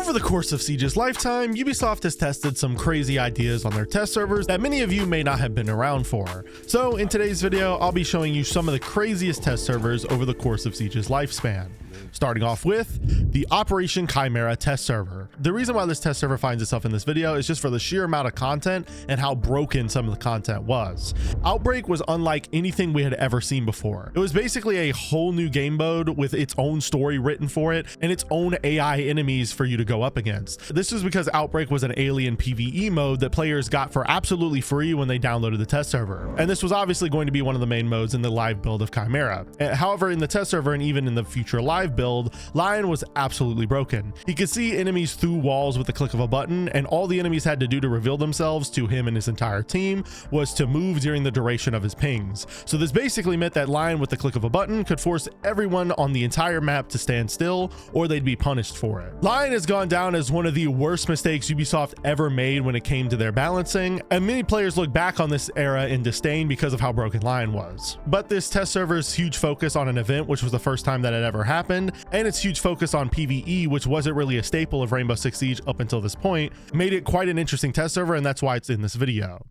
Over the course of Siege's lifetime, Ubisoft has tested some crazy ideas on their test servers that many of you may not have been around for. So in today's video, I'll be showing you some of the craziest test servers over the course of Siege's lifespan. Starting off with the Operation Chimera test server. The reason why this test server finds itself in this video is just for the sheer amount of content and how broken some of the content was. Outbreak was unlike anything we had ever seen before. It was basically a whole new game mode with its own story written for it and its own AI enemies for you to go up against. This was because Outbreak was an alien PvE mode that players got for absolutely free when they downloaded the test server. And this was obviously going to be one of the main modes in the live build of Chimera. However, in the test server and even in the future live build, Lion was absolutely broken. He could see enemies through walls with the click of a button, and all the enemies had to do to reveal themselves to him and his entire team was to move during the duration of his pings. So this basically meant that Lion with the click of a button could force everyone on the entire map to stand still, or they'd be punished for it. Lion has gone down as one of the worst mistakes Ubisoft ever made when it came to their balancing, and many players look back on this era in disdain because of how broken Lion was. But this test server's huge focus on an event, which was the first time that it ever happened, and its huge focus on PvE, which wasn't really a staple of Rainbow Six Siege up until this point, made it quite an interesting test server, and that's why it's in this video.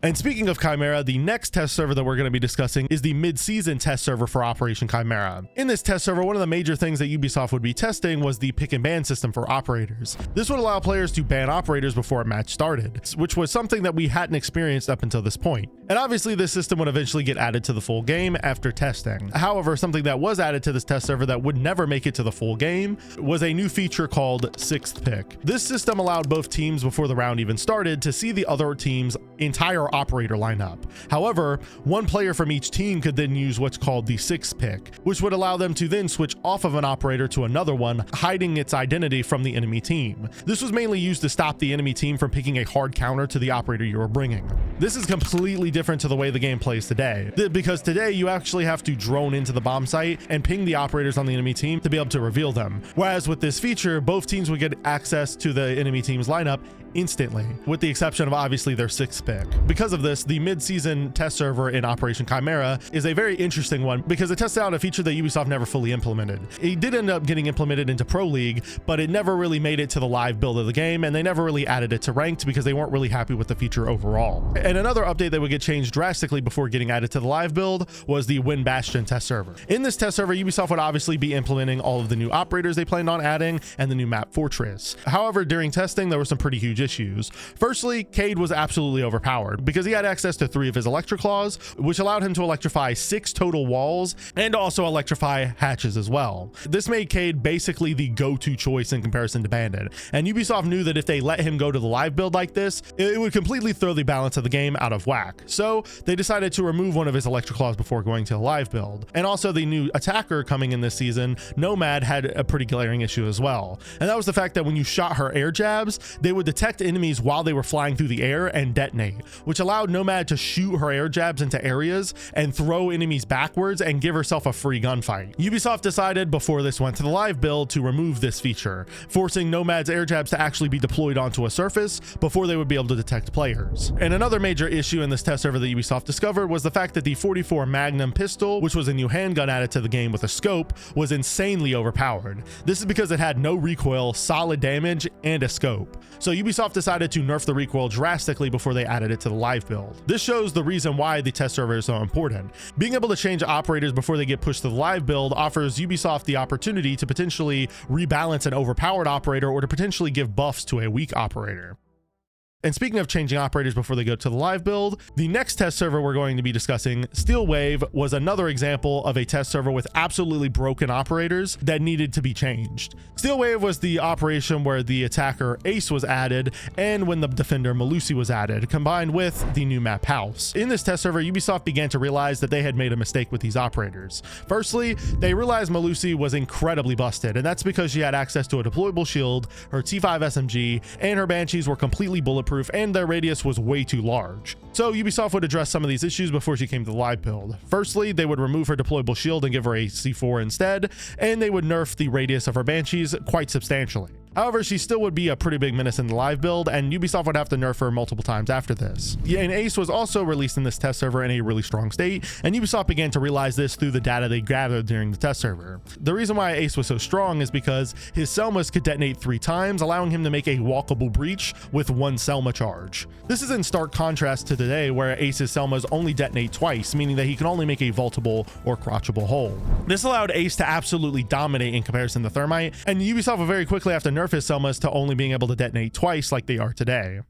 And speaking of Chimera, the next test server that we're going to be discussing is the mid-season test server for Operation Chimera. In this test server, one of the major things that Ubisoft would be testing was the pick and ban system for operators. This would allow players to ban operators before a match started, which was something that we hadn't experienced up until this point. And obviously this system would eventually get added to the full game after testing. However, something that was added to this test server that would never make it to the full game was a new feature called Sixth Pick. This system allowed both teams before the round even started to see the other team's entire operator lineup. However, one player from each team could then use what's called the sixth pick, which would allow them to then switch off of an operator to another one, hiding its identity from the enemy team. This was mainly used to stop the enemy team from picking a hard counter to the operator you were bringing. This is completely different to the way the game plays today, because today you actually have to drone into the bomb site and ping the operators on the enemy team to be able to reveal them. Whereas with this feature, both teams would get access to the enemy team's lineup instantly, with the exception of obviously their sixth pick. Because of this, the mid-season test server in Operation Chimera is a very interesting one because it tests out a feature that Ubisoft never fully implemented. It did end up getting implemented into Pro League, but it never really made it to the live build of the game, and they never really added it to ranked because they weren't really happy with the feature overall. And another update that would get changed drastically before getting added to the live build was the Win Bastion test server. In this test server, Ubisoft would obviously be implementing all of the new operators they planned on adding and the new map Fortress. However, during testing, there were some pretty huge issues. Firstly, Cade was absolutely overpowered because he had access to 3 of his Electroclaws, which allowed him to electrify 6 total walls and also electrify hatches as well. This made Cade basically the go-to choice in comparison to Bandit, and Ubisoft knew that if they let him go to the live build like this, it would completely throw the balance of the game out of whack. So they decided to remove one of his Electroclaws before going to the live build. And also the new attacker coming in this season, Nomad, had a pretty glaring issue as well. And that was the fact that when you shot her air jabs, they would detect enemies while they were flying through the air and detonate, which allowed Nomad to shoot her air jabs into areas and throw enemies backwards and give herself a free gunfight. Ubisoft decided before this went to the live build to remove this feature, forcing Nomad's air jabs to actually be deployed onto a surface before they would be able to detect players. And another major issue in this test server that Ubisoft discovered was the fact that the 44 Magnum pistol, which was a new handgun added to the game with a scope, was insanely overpowered. This is because it had no recoil, solid damage, and a scope. So Ubisoft decided to nerf the recoil drastically before they added it to the live build. This shows the reason why the test server is so important. Being able to change operators before they get pushed to the live build offers Ubisoft the opportunity to potentially rebalance an overpowered operator or to potentially give buffs to a weak operator. And speaking of changing operators before they go to the live build, the next test server we're going to be discussing, Steelwave, was another example of a test server with absolutely broken operators that needed to be changed. Steelwave was the operation where the attacker Ace was added and when the defender Malusi was added, combined with the new map House. In this test server, Ubisoft began to realize that they had made a mistake with these operators. Firstly, they realized Malusi was incredibly busted, and that's because she had access to a deployable shield, her T5 SMG, and her Banshees were completely bulletproof and their radius was way too large. So Ubisoft would address some of these issues before she came to the live build. Firstly, they would remove her deployable shield and give her a C4 instead, and they would nerf the radius of her Banshees quite substantially. However, she still would be a pretty big menace in the live build, and Ubisoft would have to nerf her multiple times after this. Yeah, and Ace was also released in this test server in a really strong state, and Ubisoft began to realize this through the data they gathered during the test server. The reason why Ace was so strong is because his Selmas could detonate 3 times, allowing him to make a walkable breach with 1 Selma charge. This is in stark contrast to today, where Ace's Selmas only detonate twice, meaning that he can only make a vaultable or crotchable hole. This allowed Ace to absolutely dominate in comparison to Thermite, and Ubisoft would very quickly have to nerf his Selmas to only being able to detonate twice like they are today.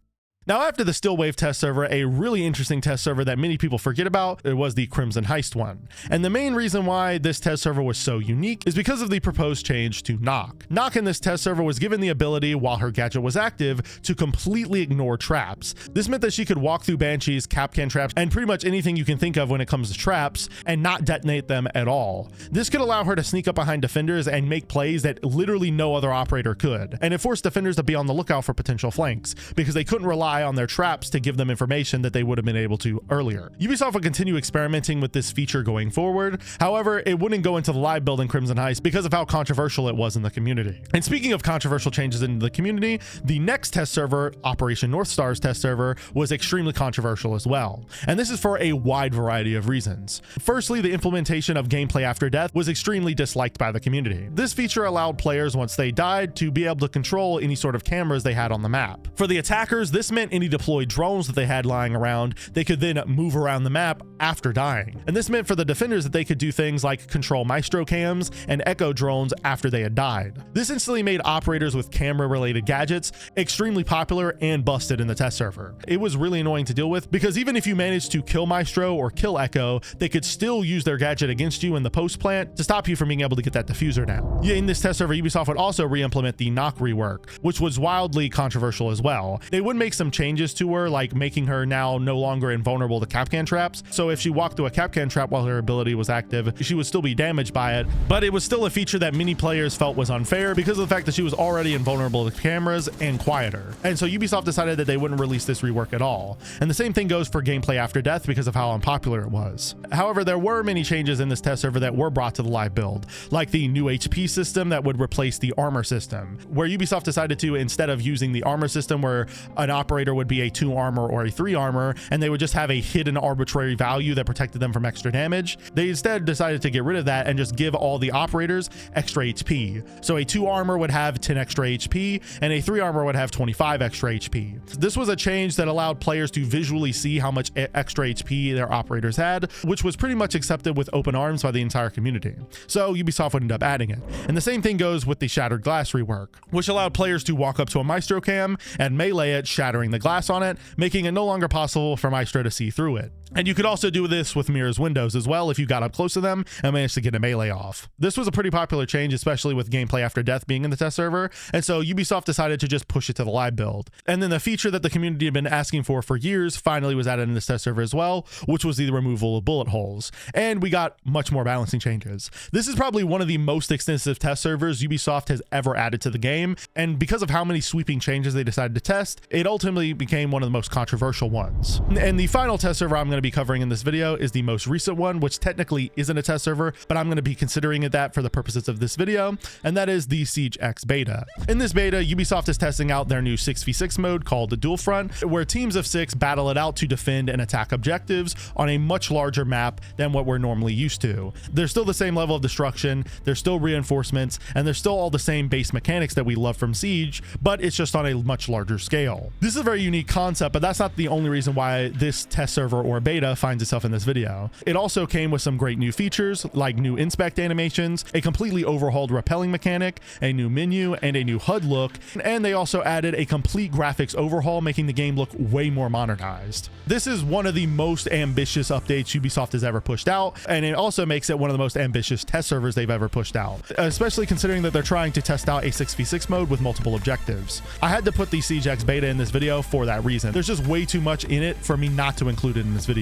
Now, after the Steelwave test server, a really interesting test server that many people forget about, it was the Crimson Heist one. And the main reason why this test server was so unique is because of the proposed change to Nkk. Nkk in this test server was given the ability, while her gadget was active, to completely ignore traps. This meant that she could walk through Banshees, Kapkan traps, and pretty much anything you can think of when it comes to traps, and not detonate them at all. This could allow her to sneak up behind defenders and make plays that literally no other operator could. And it forced defenders to be on the lookout for potential flanks, because they couldn't rely on their traps to give them information that they would have been able to earlier. Ubisoft would continue experimenting with this feature going forward. However, it wouldn't go into the live build in Crimson Heist because of how controversial it was in the community. And speaking of controversial changes in the community, the next test server, Operation Northstar's test server, was extremely controversial as well. And this is for a wide variety of reasons. Firstly, the implementation of gameplay after death was extremely disliked by the community. This feature allowed players, once they died, to be able to control any sort of cameras they had on the map. For the attackers, this meant any deployed drones that they had lying around, they could then move around the map after dying. And this meant for the defenders that they could do things like control Maestro cams and Echo drones after they had died. This instantly made operators with camera-related gadgets extremely popular and busted in the test server. It was really annoying to deal with, because even if you managed to kill Maestro or kill Echo, they could still use their gadget against you in the post plant to stop you from being able to get that diffuser down. Yeah, in this test server, Ubisoft would also re-implement the Nkk rework, which was wildly controversial as well. They would make some changes to her, like making her now no longer invulnerable to Kapkan traps. So if she walked through a Kapkan trap while her ability was active, she would still be damaged by it, but it was still a feature that many players felt was unfair because of the fact that she was already invulnerable to cameras and quieter. And so Ubisoft decided that they wouldn't release this rework at all. And the same thing goes for gameplay after death because of how unpopular it was. However, there were many changes in this test server that were brought to the live build, like the new HP system that would replace the armor system, where Ubisoft decided to, instead of using the armor system where an operator would be a 2 armor or a 3 armor and they would just have a hidden arbitrary value that protected them from extra damage, they instead decided to get rid of that and just give all the operators extra HP. So a 2 armor would have 10 extra HP and a 3 armor would have 25 extra HP. This was a change that allowed players to visually see how much extra HP their operators had, which was pretty much accepted with open arms by the entire community. So Ubisoft would end up adding it. And the same thing goes with the Shattered Glass rework, which allowed players to walk up to a Maestro cam and melee it, shattering the glass on it, making it no longer possible for Maestro to see through it. And you could also do this with Mira's windows as well if you got up close to them and managed to get a melee off. This was a pretty popular change, especially with gameplay after death being in the test server, and so Ubisoft decided to just push it to the live build. And then the feature that the community had been asking for years finally was added in this test server as well, which was the removal of bullet holes. And we got much more balancing changes. This is probably one of the most extensive test servers Ubisoft has ever added to the game, and because of how many sweeping changes they decided to test, it ultimately became one of the most controversial ones. And the final test server I'm going to be covering in this video is the most recent one, which technically isn't a test server, but I'm going to be considering it that for the purposes of this video, and that is the Siege X beta. In this beta, Ubisoft is testing out their new 6v6 mode called the Dual Front, where teams of 6 battle it out to defend and attack objectives on a much larger map than what we're normally used to. There's still the same level of destruction, there's still reinforcements, and there's still all the same base mechanics that we love from Siege, but it's just on a much larger scale. This is a very unique concept, but that's not the only reason why this test server or beta finds itself in this video. It also came with some great new features like new inspect animations, a completely overhauled rappelling mechanic, a new menu, and a new HUD look, and they also added a complete graphics overhaul, making the game look way more modernized. This is one of the most ambitious updates Ubisoft has ever pushed out, and it also makes it one of the most ambitious test servers they've ever pushed out, especially considering that they're trying to test out a 6v6 mode with multiple objectives. I had to put the Siege X beta in this video for that reason. There's just way too much in it for me not to include it in this video.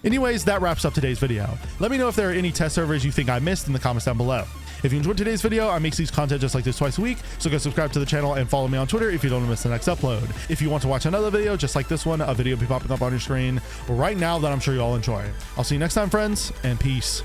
Anyways, that wraps up today's video. Let me know if there are any test servers you think I missed in the comments down below. If you enjoyed today's video, I make these content just like this twice a week, so go subscribe to the channel and follow me on Twitter if you don't want to miss the next upload. If you want to watch another video just like this one, a video will be popping up on your screen right now that I'm sure you all enjoy. I'll see you next time, friends, and peace.